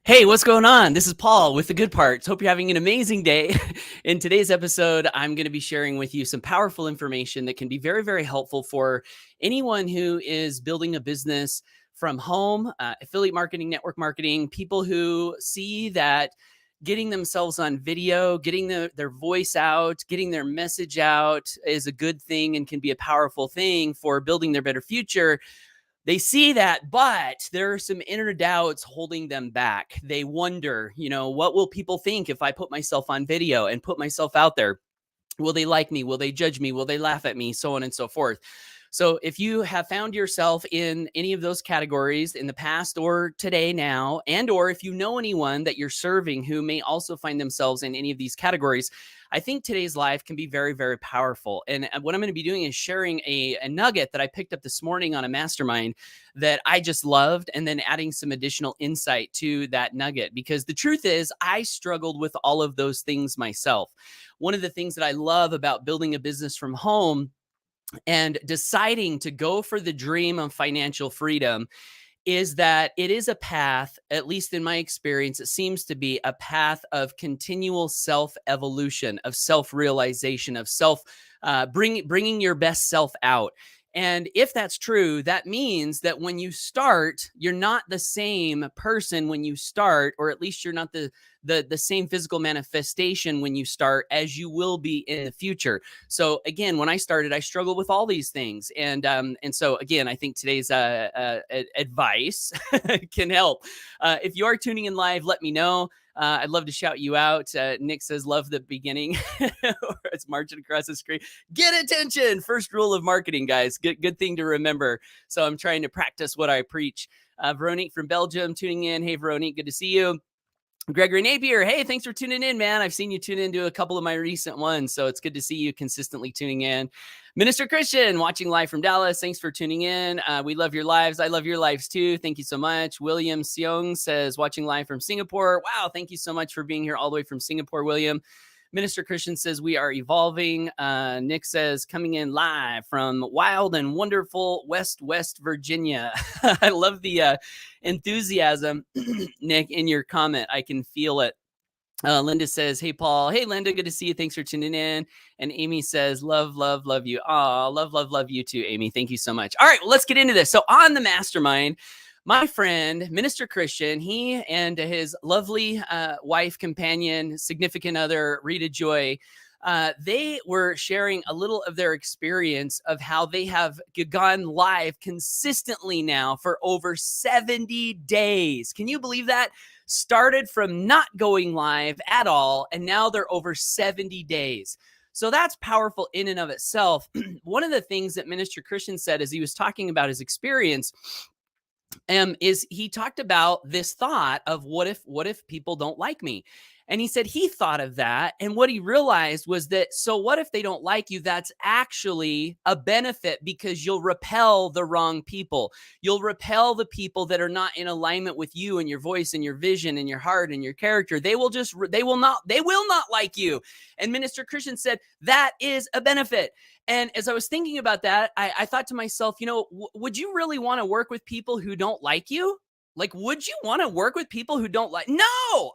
Hey, what's going on? This is Paul with The Good Parts. Hope you're having an amazing day. In today's episode, I'm going to be sharing with you some powerful information that can be very, very helpful for anyone who is building a business from home, affiliate marketing, network marketing, people who see that getting themselves on video, getting their voice out, getting their message out is a good thing and can be a powerful thing for building their better future. They see that, but there are some inner doubts holding them back. They wonder, what will people think if I put myself on video and put myself out there? Will they like me? Will they judge me? Will they laugh at me? So on and so forth. So if you have found yourself in any of those categories in the past or today now, and or if you know anyone that you're serving who may also find themselves in any of these categories, I think today's live can be very, very powerful. And what I'm going to be doing is sharing a nugget that I picked up this morning on a mastermind that I just loved, and then adding some additional insight to that nugget. Because the truth is, I struggled with all of those things myself. One of the things that I love about building a business from home and deciding to go for the dream of financial freedom is that it is a path, at least in my experience, it seems to be a path of continual self-evolution, of self-realization, of bringing your best self out. And if that's true, that means that when you start, you're not the same person when you start, or at least you're not the same physical manifestation when you start as you will be in the future. So again, when I started, I struggled with all these things, and so again, I think today's advice can help. If you are tuning in live, let me know. I'd love to shout you out. Nick says, love the beginning. It's marching across the screen. Get attention. First rule of marketing, guys. Good thing to remember. So I'm trying to practice what I preach. Veronique from Belgium tuning in. Hey, Veronique, good to see you. Gregory Napier, hey, thanks for tuning in, man. I've seen you tune into a couple of my recent ones, so it's good to see you consistently tuning in. Minister Christian, watching live from Dallas, thanks for tuning in. We love your lives. I love your lives too. Thank you so much. William Seong says, watching live from Singapore. Wow, thank you so much for being here all the way from Singapore, William. Minister Christian says, we are evolving. Nick says, coming in live from wild and wonderful West Virginia. I love the enthusiasm, Nick, in your comment. I can feel it. Linda says, hey, Paul. Hey, Linda, good to see you. Thanks for tuning in. And Amy says, love you. Aw, love you too, Amy. Thank you so much. All right, well, let's get into this. So on the mastermind, my friend, Minister Christian, he and his lovely wife, companion, significant other, Rita Joy, they were sharing a little of their experience of how they have gone live consistently now for over 70 days. Can you believe that? Started from not going live at all, and now they're over 70 days. So that's powerful in and of itself. One of the things that Minister Christian said as he was talking about his experience is he talked about this thought of what if people don't like me? And he said he thought of that. And what he realized was that, so what if they don't like you? That's actually a benefit, because you'll repel the wrong people. You'll repel the people that are not in alignment with you and your voice and your vision and your heart and your character. They will not like you. And Minister Christian said that is a benefit. And as I was thinking about that, I thought to myself, would you really want to work with people who don't like you? Like, would you want to work with people who don't like? No,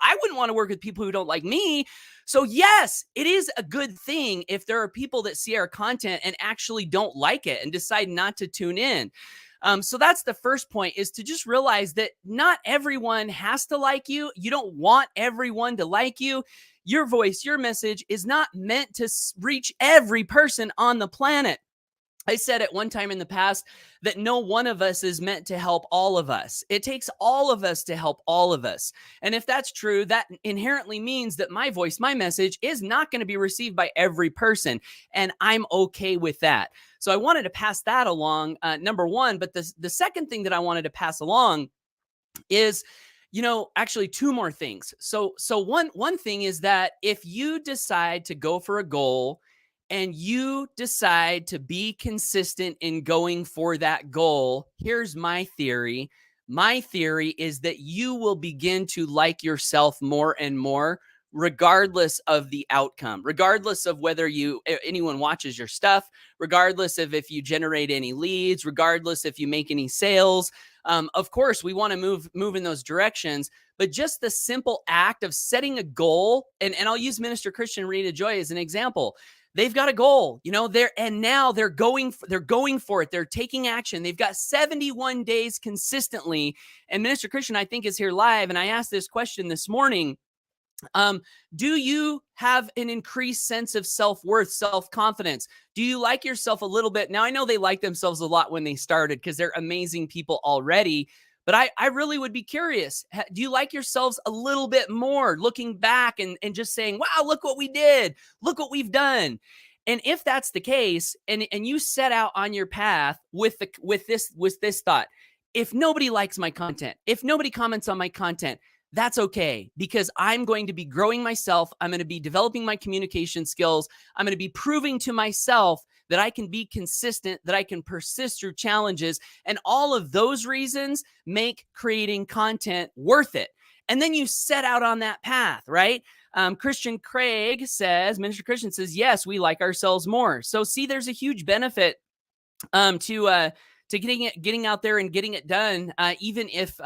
I wouldn't want to work with people who don't like me. So yes, it is a good thing if there are people that see our content and actually don't like it and decide not to tune in. So that's the first point, is to just realize that not everyone has to like you. You don't want everyone to like you. Your voice, your message is not meant to reach every person on the planet. I said at one time in the past that no one of us is meant to help all of us. It takes all of us to help all of us. And if that's true, that inherently means that my voice, my message is not going to be received by every person. And I'm okay with that. So I wanted to pass that along, number one. But the second thing that I wanted to pass along is, actually two more things. So one thing is that if you decide to go for a goal and you decide to be consistent in going for that goal, here's my theory. My theory is that you will begin to like yourself more and more, regardless of the outcome, regardless of whether anyone watches your stuff, regardless of if you generate any leads, regardless if you make any sales. Of course, we want to move in those directions, but just the simple act of setting a goal, and I'll use Minister Christian Rita Joy as an example. They've got a goal, now they're going for it. They're taking action. They've got 71 days consistently. And Minister Christian, I think, is here live. And I asked this question this morning. Do you have an increased sense of self-worth, self-confidence? Do you like yourself a little bit? Now, I know they like themselves a lot when they started because they're amazing people already. But I really would be curious. Do you like yourselves a little bit more looking back and just saying, wow, look what we did. Look what we've done. And if that's the case, and you set out on your path with this thought, if nobody likes my content, if nobody comments on my content, that's okay, because I'm going to be growing myself. I'm going to be developing my communication skills. I'm going to be proving to myself that I can be consistent, that I can persist through challenges. And all of those reasons make creating content worth it. And then you set out on that path, right? Christian Craig says, Minister Christian says, yes, we like ourselves more. So see, there's a huge benefit to getting out there and getting it done, even if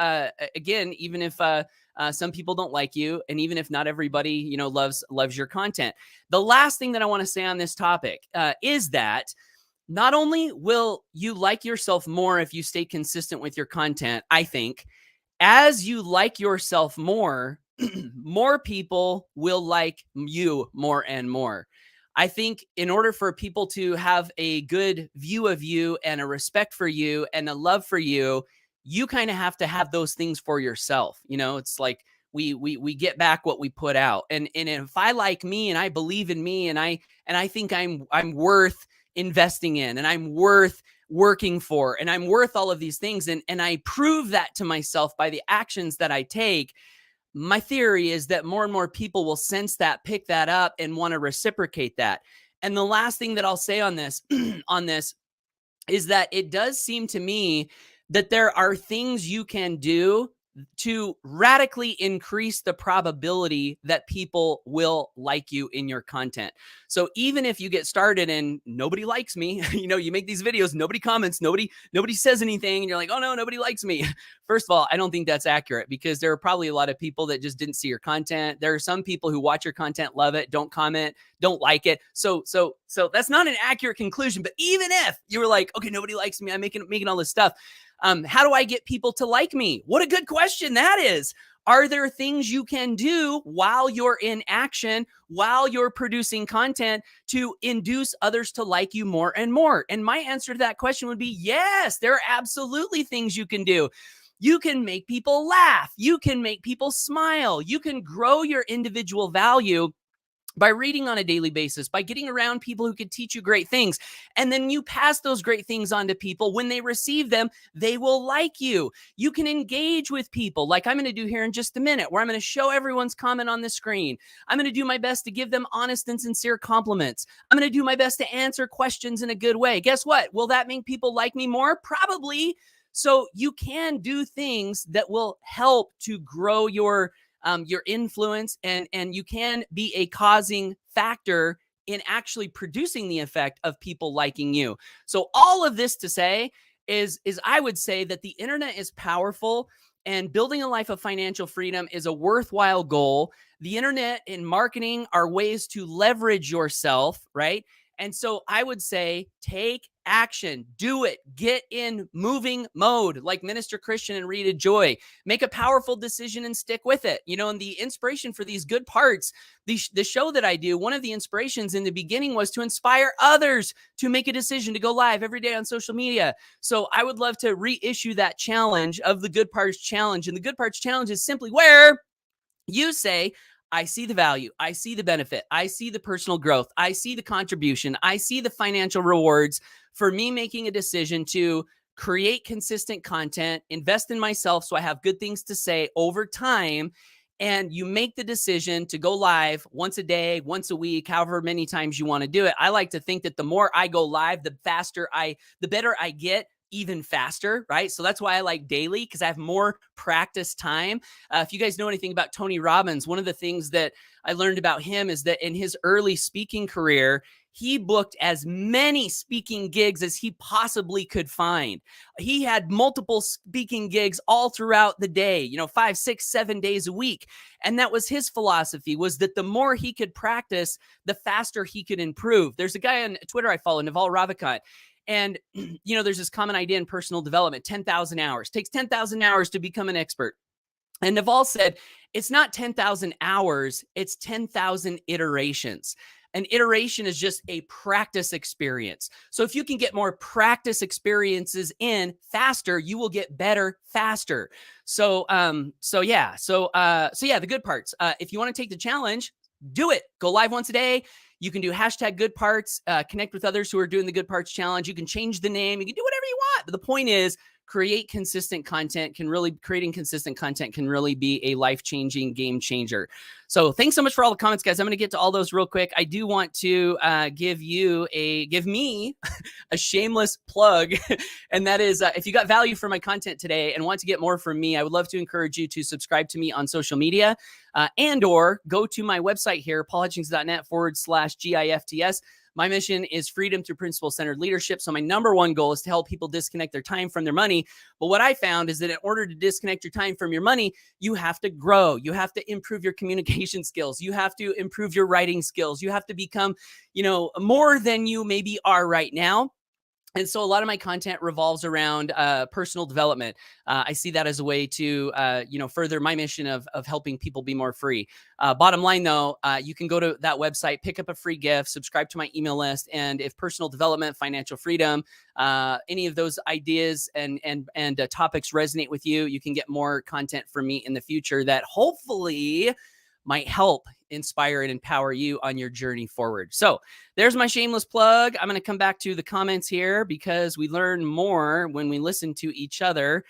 some people don't like you, and even if not everybody, loves your content. The last thing that I want to say on this topic is that not only will you like yourself more if you stay consistent with your content, I think, as you like yourself more, more people will like you more and more. I think in order for people to have a good view of you and a respect for you and a love for you, you kind of have to have those things for yourself. It's like we get back what we put out. And if I like me and I believe in me and I think I'm worth investing in, and I'm worth working for, and I'm worth all of these things, and I prove that to myself by the actions that I take, my theory is that more and more people will sense that, pick that up, and want to reciprocate that. And the last thing that I'll say on this is that it does seem to me that there are things you can do to radically increase the probability that people will like you in your content. So even if you get started and nobody likes me, you make these videos, nobody comments, nobody says anything, and you're like, oh no, nobody likes me. First of all, I don't think that's accurate, because there are probably a lot of people that just didn't see your content. There are some people who watch your content, love it, don't comment, don't like it. So that's not an accurate conclusion. But even if you were like, okay, nobody likes me, I'm making all this stuff, how do I get people to like me? What a good question that is. Are there things you can do while you're in action, while you're producing content, to induce others to like you more and more? And my answer to that question would be yes, there are absolutely things you can do. You can make people laugh. You can make people smile. You can grow your individual value by reading on a daily basis, by getting around people who could teach you great things. And then you pass those great things on to people. When they receive them, they will like you. You can engage with people like I'm going to do here in just a minute, where I'm going to show everyone's comment on the screen. I'm going to do my best to give them honest and sincere compliments. I'm going to do my best to answer questions in a good way. Guess what? Will that make people like me more? Probably. So you can do things that will help to grow your influence, and you can be a causing factor in actually producing the effect of people liking you. So all of this to say is I would say that the internet is powerful, and building a life of financial freedom is a worthwhile goal. The internet and marketing are ways to leverage yourself, right? And so I would say take action, do it, get in moving mode like Minister Christian and Rita Joy. Make a powerful decision and stick with it. And the inspiration for these good parts, the show that I do, one of the inspirations in the beginning was to inspire others to make a decision to go live every day on social media. So I would love to reissue that challenge of the Good Parts Challenge. And the Good Parts Challenge is simply where you say, I see the value. I see the benefit. I see the personal growth. I see the contribution. I see the financial rewards for me making a decision to create consistent content, invest in myself so I have good things to say over time. And you make the decision to go live once a day, once a week, however many times you want to do it. I like to think that the more I go live, the better I get, even faster, right? So that's why I like daily, because I have more practice time. If you guys know anything about Tony Robbins, one of the things that I learned about him is that in his early speaking career, he booked as many speaking gigs as he possibly could find. He had multiple speaking gigs all throughout the day, 5, 6, 7 days a week. And that was his philosophy, was that the more he could practice, the faster he could improve. There's a guy on Twitter I follow, Naval Ravikant. And, there's this common idea in personal development, 10,000 hours. It takes 10,000 hours to become an expert. And Naval said, it's not 10,000 hours, it's 10,000 iterations. An iteration is just a practice experience. So if you can get more practice experiences in faster, you will get better faster. So yeah, the good parts. If you want to take the challenge, do it. Go live once a day. You can do hashtag good parts, connect with others who are doing the good parts challenge. You can change the name. You can do whatever you want. But the point is, creating consistent content can really be a life-changing game changer. So thanks so much for all the comments, guys. I'm going to get to all those real quick. I do want to give me a shameless plug. And that is, if you got value from my content today and want to get more from me, I would love to encourage you to subscribe to me on social media and or go to my website here, paulhutchings.net/GIFTS. My mission is freedom through principle-centered leadership. So my number one goal is to help people disconnect their time from their money. But what I found is that in order to disconnect your time from your money, you have to grow. You have to improve your communication skills. You have to improve your writing skills. You have to become, more than you maybe are right now. And so a lot of my content revolves around personal development. I see that as a way to, further my mission of helping people be more free. Bottom line, though, you can go to that website, pick up a free gift, subscribe to my email list. And if personal development, financial freedom, any of those ideas and topics resonate with you, you can get more content from me in the future that hopefully might help inspire and empower you on your journey forward. So there's my shameless plug. I'm going to come back to the comments here because we learn more when we listen to each other.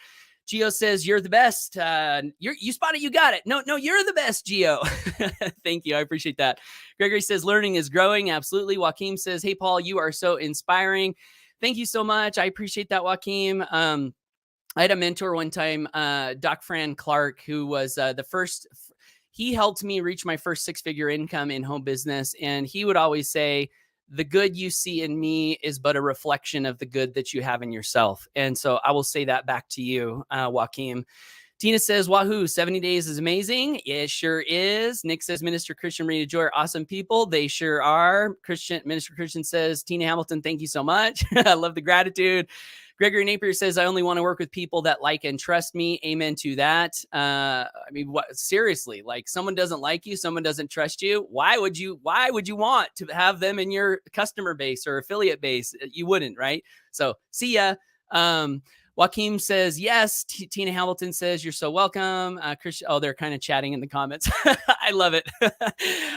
Gio says, you're the best. You spotted, you got it. No, you're the best, Gio. Thank you. I appreciate that. Gregory says, learning is growing. Absolutely. Joaquin says, hey, Paul, you are so inspiring. Thank you so much. I appreciate that, Joaquin. I had a mentor one time, Doc Fran Clark, who was he helped me reach my first six-figure income in home business. And he would always say, the good you see in me is but a reflection of the good that you have in yourself. And so I will say that back to you, Joaquin. Tina says, wahoo, 70 days is amazing. It sure is. Nick says, Minister Christian, Maria Joy are awesome people. They sure are. Minister Christian says, Tina Hamilton, thank you so much. I love the gratitude. Gregory Napier says, I only want to work with people that like and trust me. Amen to that. Seriously, like someone doesn't like you, someone doesn't trust you. Why would you want to have them in your customer base or affiliate base? You wouldn't, right? So see ya. Joaquin says, yes. Tina Hamilton says, you're so welcome. Christian, they're kind of chatting in the comments. I love it.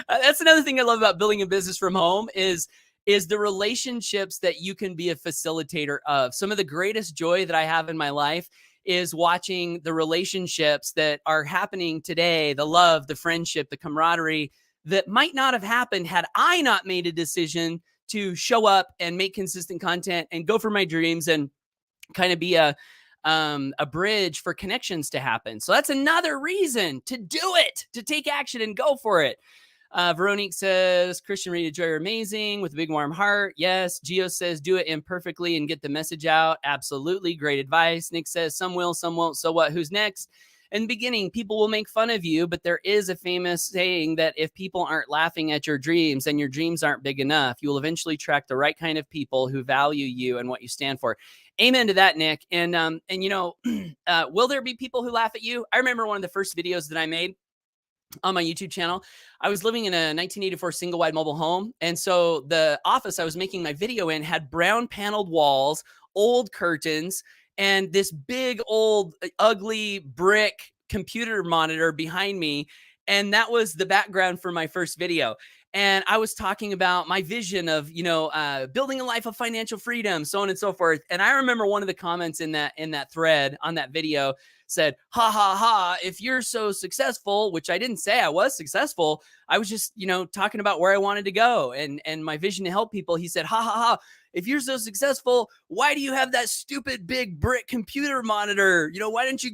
That's another thing I love about building a business from home is the relationships that you can be a facilitator of. Some of the greatest joy that I have in my life is watching the relationships that are happening today, the love, the friendship, the camaraderie that might not have happened had I not made a decision to show up and make consistent content and go for my dreams and kind of be a bridge for connections to happen. So that's another reason to do it, to take action and go for it. Veronique says, Christian, Rita Joy are amazing with a big warm heart. Yes. Gio says, do it imperfectly and get the message out. Absolutely. Great advice. Nick says, some will, some won't. So what? Who's next? In the beginning, people will make fun of you, but there is a famous saying that if people aren't laughing at your dreams, then your dreams aren't big enough. You will eventually attract the right kind of people who value you and what you stand for. Amen to that, Nick. And will there be people who laugh at you? I remember one of the first videos that I made on my YouTube channel. I was living in a 1984 single wide mobile home. And so the office I was making my video in had brown paneled walls, old curtains, and this big old ugly brick computer monitor behind me. And that was the background for my first video. And I was talking about my vision of, building a life of financial freedom, so on and so forth. And I remember one of the comments in that thread on that video said, ha, ha, ha, if you're so successful, which I didn't say I was successful. I was just, talking about where I wanted to go and my vision to help people. He said, ha, ha, ha, if you're so successful, why do you have that stupid big brick computer monitor? Why don't you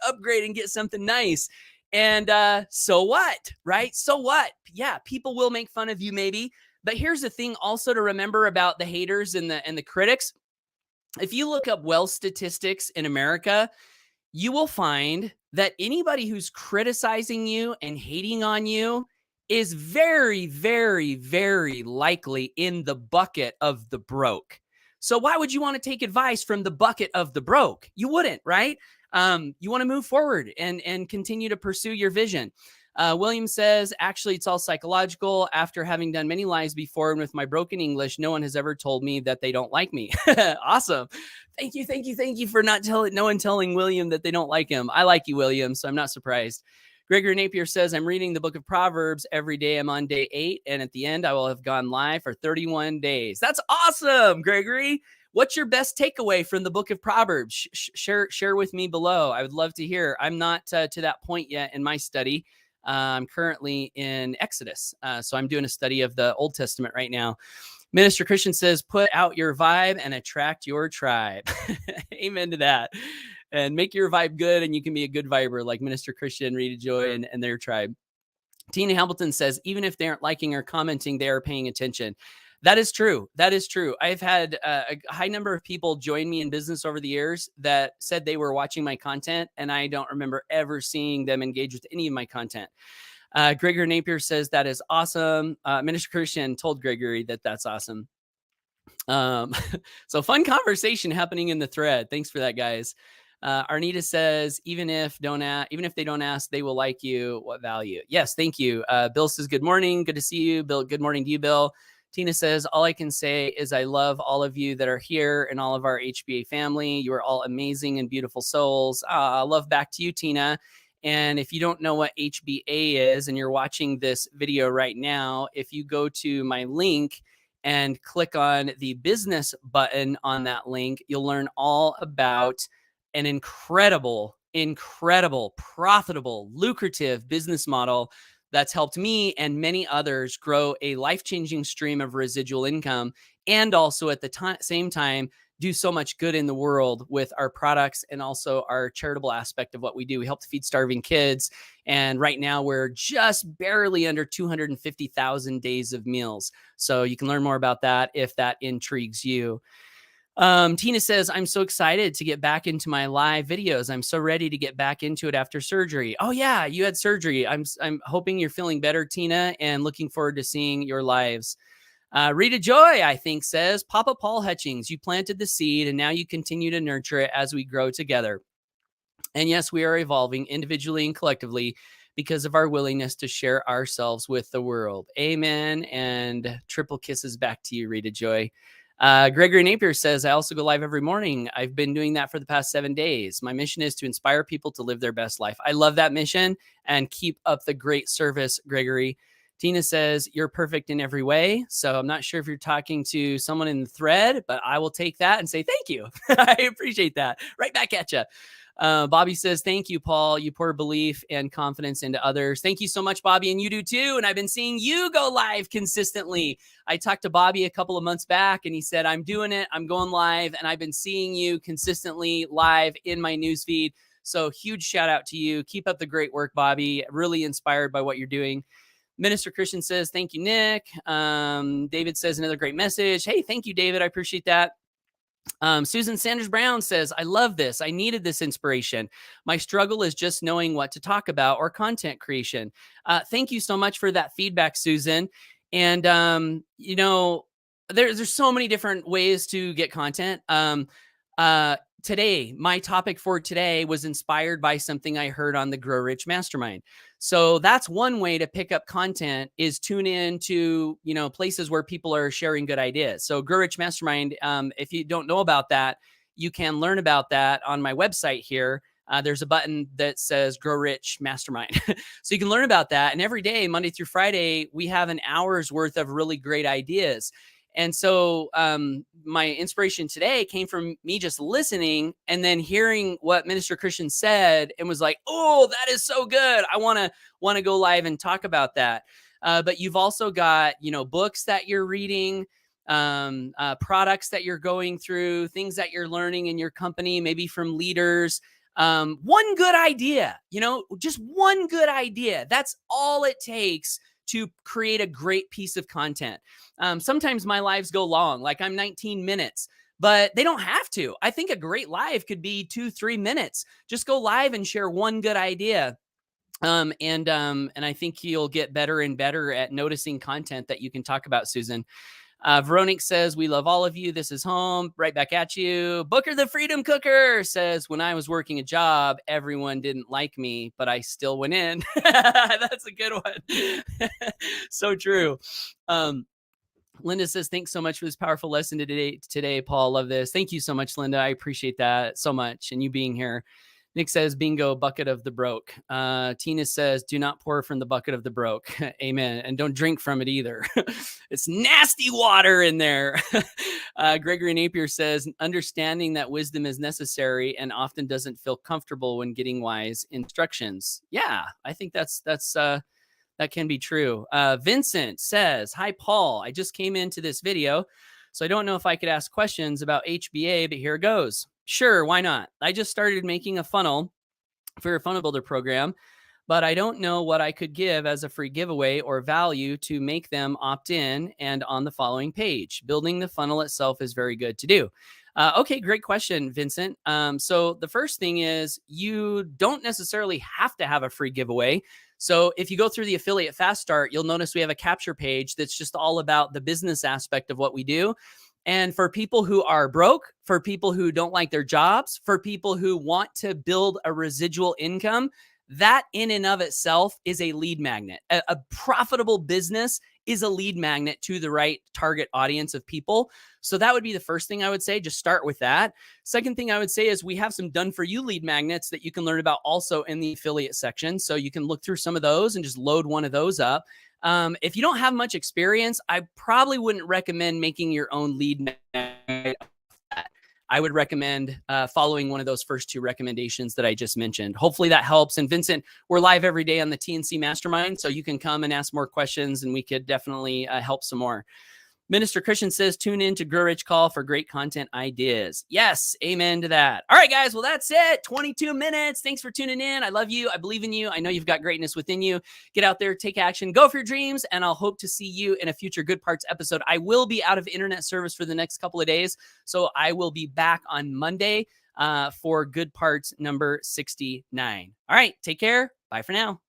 upgrade and get something nice? And so what, right? So what? Yeah, people will make fun of you maybe, But here's the thing also to remember about the haters and the critics. If you look up wealth statistics in America, you will find that anybody who's criticizing you and hating on you is very, very, very likely in the bucket of the broke. So why would you want to take advice from the bucket of the broke? You wouldn't, right? You want to move forward and continue to pursue your vision. William says, actually, it's all psychological. After having done many lives before and with my broken English, no one has ever told me that they don't like me. Awesome. Thank you, thank you, thank you for not telling no one telling William that they don't like him. I like you, William, so I'm not surprised. Gregory Napier says, I'm reading the book of Proverbs every day. I'm on day 8, and at the end, I will have gone live for 31 days. That's awesome, Gregory. What's your best takeaway from the book of Proverbs? Share with me below. I would love to hear. I'm not to that point yet in my study. I'm currently in Exodus, so I'm doing a study of the Old Testament right now. Minister Christian says, put out your vibe and attract your tribe. Amen to that. And make your vibe good, and you can be a good viber like Minister Christian, Rita Joy, and their tribe. Tina Hamilton says, even if they aren't liking or commenting, they are paying attention. That is true. That is true. I've had a high number of people join me in business over the years that said they were watching my content, and I don't remember ever seeing them engage with any of my content. Gregory Napier says that is awesome. Minister Christian told Gregory that that's awesome. So fun conversation happening in the thread. Thanks for that, guys. Arnita says, even if they don't ask, they will like you. What value? Yes, thank you. Bill says, good morning. Good to see you, Bill. Good morning to you, Bill. Tina says, all I can say is I love all of you that are here and all of our HBA family. You are all amazing and beautiful souls. Love back to you, Tina. And if you don't know what HBA is and you're watching this video right now, if you go to my link and click on the business button on that link, you'll learn all about an incredible, profitable, lucrative business model that's helped me and many others grow a life-changing stream of residual income, and also at the same time do so much good in the world with our products and also our charitable aspect of what we do. We help to feed starving kids, and right now we're just barely under 250,000 days of meals. So you can learn more about that if that intrigues you. Tina says, I'm so excited to get back into my live videos. I'm so ready to get back into it after surgery. Oh yeah, you had surgery. I'm hoping you're feeling better, Tina, and looking forward to seeing your lives. Rita Joy, I think, says, Papa Paul Hutchings, you planted the seed and now you continue to nurture it as we grow together. And yes, we are evolving individually and collectively because of our willingness to share ourselves with the world. Amen. And triple kisses back to you, Rita Joy. Gregory Napier says, I also go live every morning. I've been doing that for the past 7 days. My mission is to inspire people to live their best life. I love that mission, and keep up the great service, Gregory. Tina says, you're perfect in every way. So I'm not sure if you're talking to someone in the thread, but I will take that and say thank you. I appreciate that. Right back at you. Bobby says, thank you, Paul. You pour belief and confidence into others. Thank you so much, Bobby. And you do too. And I've been seeing you go live consistently. I talked to Bobby a couple of months back and he said, I'm doing it. I'm going live. And I've been seeing you consistently live in my newsfeed. So huge shout out to you. Keep up the great work, Bobby. Really inspired by what you're doing. Minister Christian says, thank you, Nick. David says, another great message. Hey, thank you, David. I appreciate that. Susan Sanders Brown says, I love this. I needed this inspiration. My struggle is just knowing what to talk about or content creation. Thank you so much for that feedback, Susan. And, you know, there's so many different ways to get content. Today, my topic for today was inspired by something I heard on the Grow Rich Mastermind. So that's one way to pick up content, is tune in to, you know, places where people are sharing good ideas. So Grow Rich Mastermind, if you don't know about that, you can learn about that on my website here. There's a button that says Grow Rich Mastermind. So you can learn about that. And every day, Monday through Friday, we have an hour's worth of really great ideas. And so my inspiration today came from me just listening and then hearing what Minister Christian said, and was like, oh, that is so good. I want to go live and talk about that. But you've also got, you know, books that you're reading, products that you're going through, things that you're learning in your company, maybe from leaders. One good idea, you know, just one good idea. That's all it takes to create a great piece of content. Sometimes my lives go long, like I'm 19 minutes. But they don't have to. I think a great live could be 2-3 minutes. Just go live and share one good idea. And I think you'll get better and better at noticing content that you can talk about, Susan. Veronique says, we love all of you. This is home. Right back at you. Booker the Freedom Cooker says, when I was working a job, everyone didn't like me, but I still went in. That's a good one. So true. Linda says, thanks so much for this powerful lesson today, Paul. Love this. Thank you so much, Linda. I appreciate that so much. And you being here. Nick says, bingo, bucket of the broke. Tina says, do not pour from the bucket of the broke. Amen. And don't drink from it either. It's nasty water in there. Gregory Napier says, understanding that wisdom is necessary and often doesn't feel comfortable when getting wise instructions. Yeah, I think that can be true. Vincent says, hi, Paul. I just came into this video, so I don't know if I could ask questions about HBA, but here goes. Sure, why not? I just started making a funnel for a funnel builder program, but I don't know what I could give as a free giveaway or value to make them opt in and on the following page. Building the funnel itself is very good to do. Okay, great question, Vincent. So the first thing is you don't necessarily have to have a free giveaway. So if you go through the Affiliate Fast Start, you'll notice we have a capture page that's just all about the business aspect of what we do. And for people who are broke, for people who don't like their jobs, for people who want to build a residual income, that in and of itself is a lead magnet. A profitable business is a lead magnet to the right target audience of people. So that would be the first thing I would say. Just start with that. Second thing I would say is we have some done for you lead magnets that you can learn about also in the affiliate section. So you can look through some of those and just load one of those up. If you don't have much experience, I probably wouldn't recommend making your own lead magnet. I would recommend following one of those first two recommendations that I just mentioned. Hopefully that helps. And Vincent, we're live every day on the TNC Mastermind, so you can come and ask more questions and we could definitely help some more. Minister Christian says, tune in to Grow Rich Call for great content ideas. Yes, amen to that. All right, guys, well, that's it. 22 minutes. Thanks for tuning in. I love you. I believe in you. I know you've got greatness within you. Get out there, take action, go for your dreams, and I'll hope to see you in a future Good Parts episode. I will be out of internet service for the next couple of days, so I will be back on Monday for Good Parts number 69. All right, take care. Bye for now.